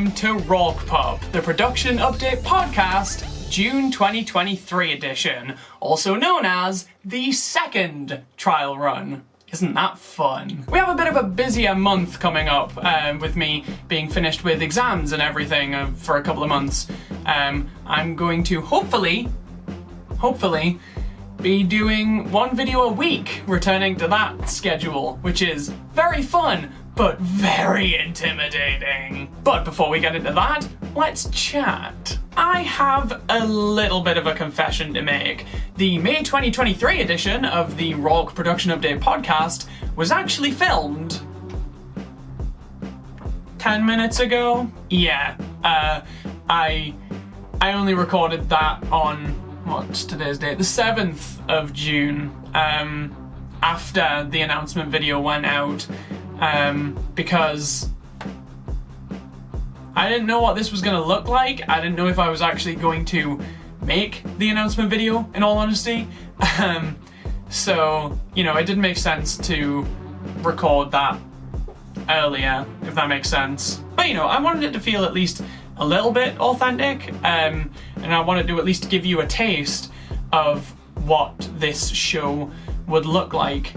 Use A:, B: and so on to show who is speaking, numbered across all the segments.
A: welcome to Rawk Pub, the production update podcast, June 2023 edition, also known as the second trial run. Isn't that fun? We have a bit of a busier month coming up, with me being finished with exams and everything for a couple of months. I'm going to hopefully, be doing one video a week, returning to that schedule, which is very fun, but very intimidating. But before we get into that, let's chat. I have a little bit of a confession to make. The May 2023 edition of the Rawk Production Update podcast was actually filmed 10 minutes ago. Yeah, I only recorded that on, what's today's date? The 7th of June, after the announcement video went out. Because I didn't know what this was going to look like. I didn't know if I was actually going to make the announcement video, in all honesty. So, you know, it didn't make sense to record that earlier, if that makes sense. But, you know, I wanted it to feel at least a little bit authentic, and I wanted to at least give you a taste of what this show would look like.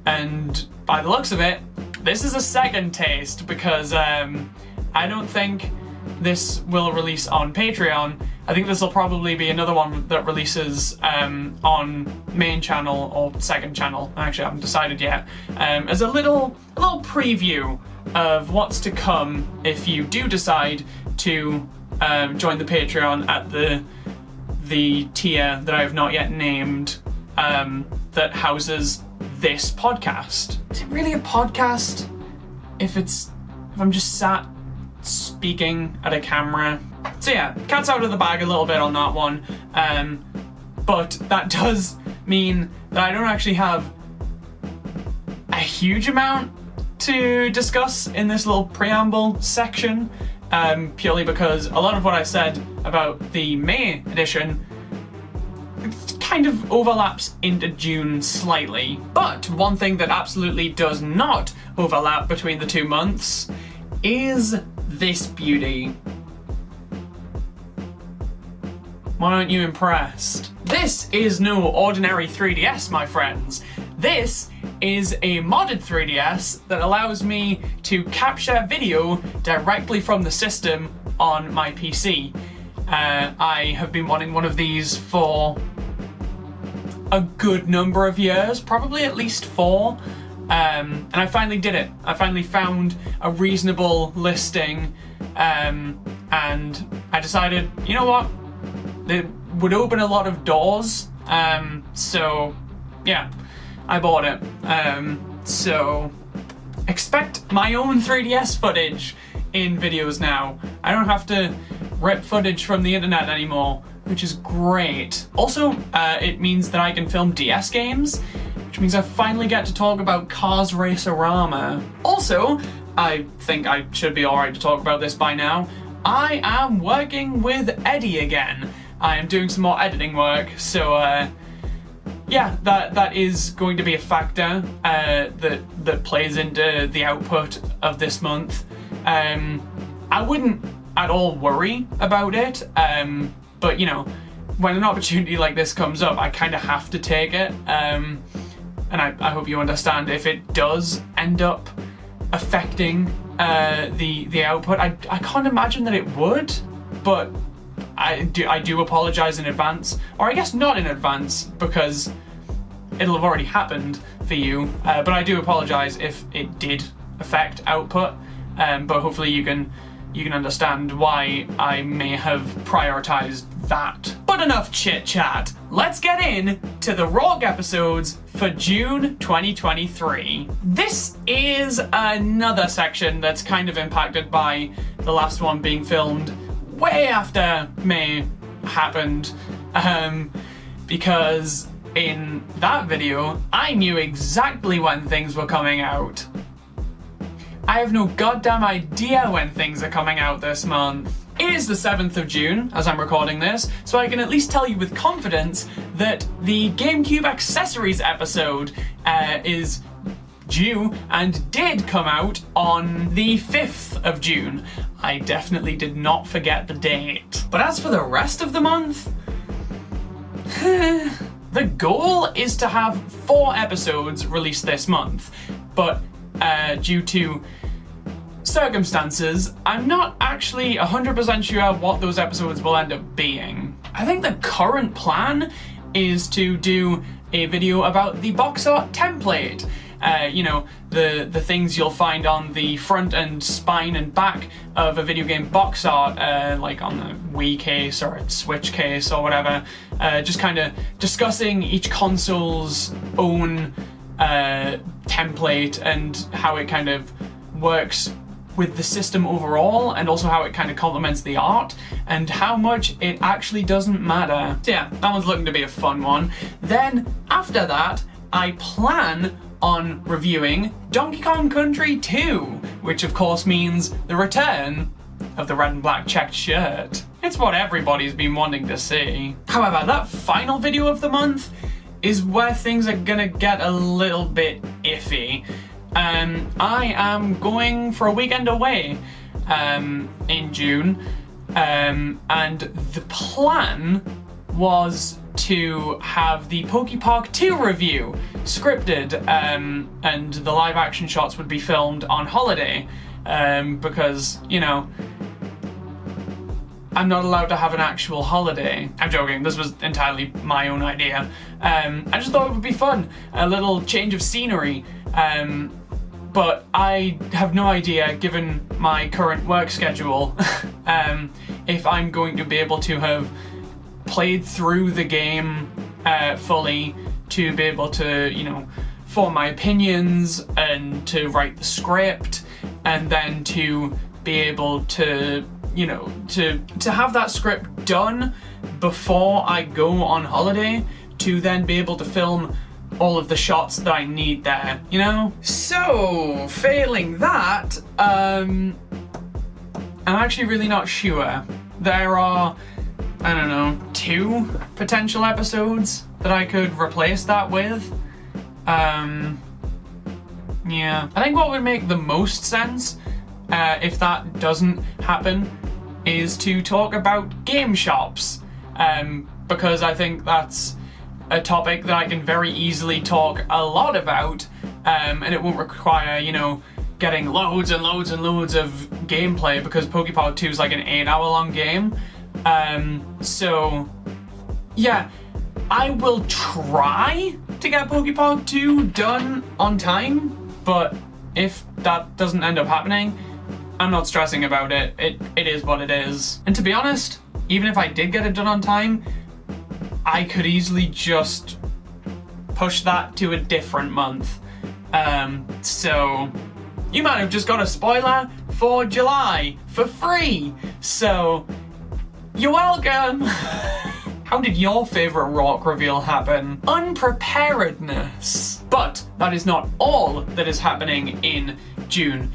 A: And by the looks of it, this is a second taste, because I don't think this will release on Patreon. I think this will probably be another one that releases on main channel or second channel. Actually, I haven't decided yet. As a little preview of what's to come if you do decide to join the Patreon at the tier that I have not yet named, that houses this podcast. Is it really a podcast if I'm just sat speaking at a camera? So yeah, cat's out of the bag a little bit on that one, but that does mean that I don't actually have a huge amount to discuss in this little preamble section, purely because a lot of what I said about the May edition kind of overlaps into June slightly. But one thing that absolutely does not overlap between the 2 months is this beauty. Why aren't you impressed? This is no ordinary 3DS, my friends. This is a modded 3DS that allows me to capture video directly from the system on my PC. I have been wanting one of these for a good number of years, probably at least 4, and I finally did it. I finally found a reasonable listing, and I decided, you know what, it would open a lot of doors, so yeah, I bought it. So expect my own 3DS footage in videos now. I don't have to rip footage from the internet anymore, which is great. Also, it means that I can film DS games, which means I finally get to talk about Cars Racer-rama. Also, I think I should be alright to talk about this by now, I am working with Eddie again. I am doing some more editing work, so yeah, that is going to be a factor that plays into the output of this month. I wouldn't at all worry about it, but you know, when an opportunity like this comes up, I kind of have to take it, and I hope you understand if it does end up affecting the output. I can't imagine that it would, but I do apologize in advance, or I guess not in advance, because it'll have already happened for you, but I do apologize if it did affect output, but hopefully you can understand why I may have prioritized that. But enough chit chat. Let's get in to the Rawk episodes for June 2023. This is another section that's kind of impacted by the last one being filmed way after May happened, because in that video, I knew exactly when things were coming out. I have no goddamn idea when things are coming out this month. It is the 7th of June, as I'm recording this, so I can at least tell you with confidence that the GameCube accessories episode is due and did come out on the 5th of June. I definitely did not forget the date. But as for the rest of the month, the goal is to have 4 episodes released this month, but due to circumstances, I'm not actually 100% sure what those episodes will end up being. I think the current plan is to do a video about the box art template. You know, the things you'll find on the front and spine and back of a video game box art, like on the Wii case or a Switch case or whatever, just kind of discussing each console's own template and how it kind of works with the system overall, and also how it kind of complements the art, and how much it actually doesn't matter. So yeah, that one's looking to be a fun one. Then after that, I plan on reviewing Donkey Kong Country 2, which of course means the return of the red and black checked shirt. It's what everybody's been wanting to see. However, that final video of the month is where things are gonna get a little bit iffy. I am going for a weekend away in June, and the plan was to have the Porky Park 2 review scripted, and the live action shots would be filmed on holiday, because, you know, I'm not allowed to have an actual holiday. I'm joking, this was entirely my own idea. I just thought it would be fun, a little change of scenery, but I have no idea, given my current work schedule, if I'm going to be able to have played through the game fully to be able to, you know, form my opinions and to write the script, and then to be able to, you know, to have that script done before I go on holiday, to then be able to film all of the shots that I need there, you know? So, failing that, I'm actually really not sure. There are, I don't know, 2 potential episodes that I could replace that with. Yeah. I think what would make the most sense, if that doesn't happen, is to talk about game shops, because I think that's a topic that I can very easily talk a lot about, and it won't require, you know, getting loads and loads and loads of gameplay, because Porky Park 2 is like an 8-hour-long game. So yeah, I will try to get Porky Park 2 done on time, but if that doesn't end up happening, I'm not stressing about it. It is what it is. And to be honest, even if I did get it done on time, I could easily just push that to a different month. So you might have just got a spoiler for July for free. So you're welcome. How did your favorite Rawk reveal happen? Unpreparedness. But that is not all that is happening in June.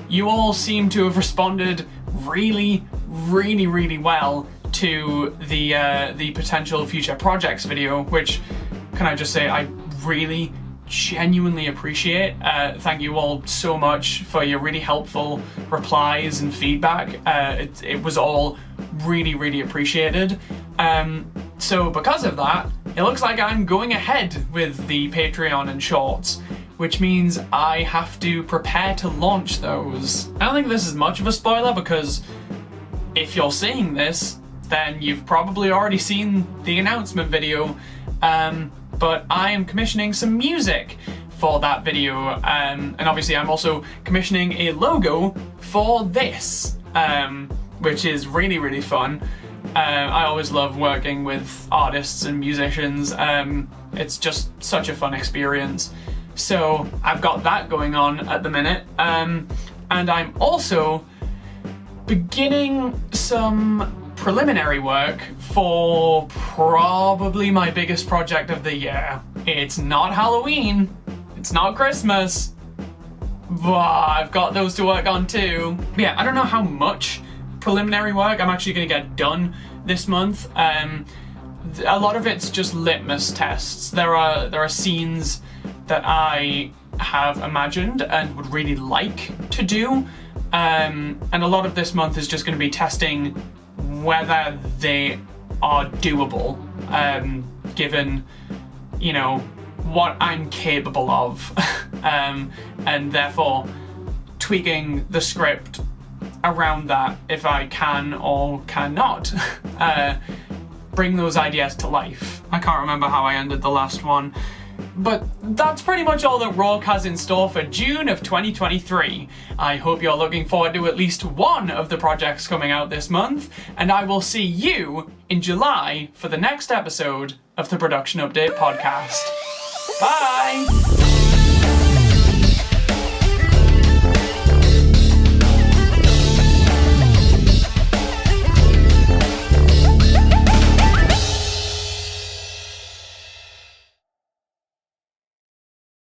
A: You all seem to have responded really well to the potential future projects video, which, can I just say, I really genuinely appreciate. Thank you all so much for your really helpful replies and feedback. It was all really appreciated. So because of that, it looks like I'm going ahead with the Patreon and shorts, which means I have to prepare to launch those. I don't think this is much of a spoiler, because if you're seeing this, then you've probably already seen the announcement video, but I am commissioning some music for that video, and obviously I'm also commissioning a logo for this, which is really fun. I always love working with artists and musicians. It's just such a fun experience. So I've got that going on at the minute, and I'm also beginning some preliminary work for probably my biggest project of the year. It's not Halloween, it's not Christmas, but I've got those to work on too. But yeah, I don't know how much preliminary work I'm actually going to get done this month. A lot of it's just litmus tests. There are scenes that I have imagined and would really like to do. And a lot of this month is just going to be testing whether they are doable, given, you know, what I'm capable of, and therefore tweaking the script around that if I can or cannot bring those ideas to life. I can't remember how I ended the last one, but that's pretty much all that Rawk has in store for June of 2023. I hope you're looking forward to at least one of the projects coming out this month, and I will see you in July for the next episode of the Production Update podcast. Bye!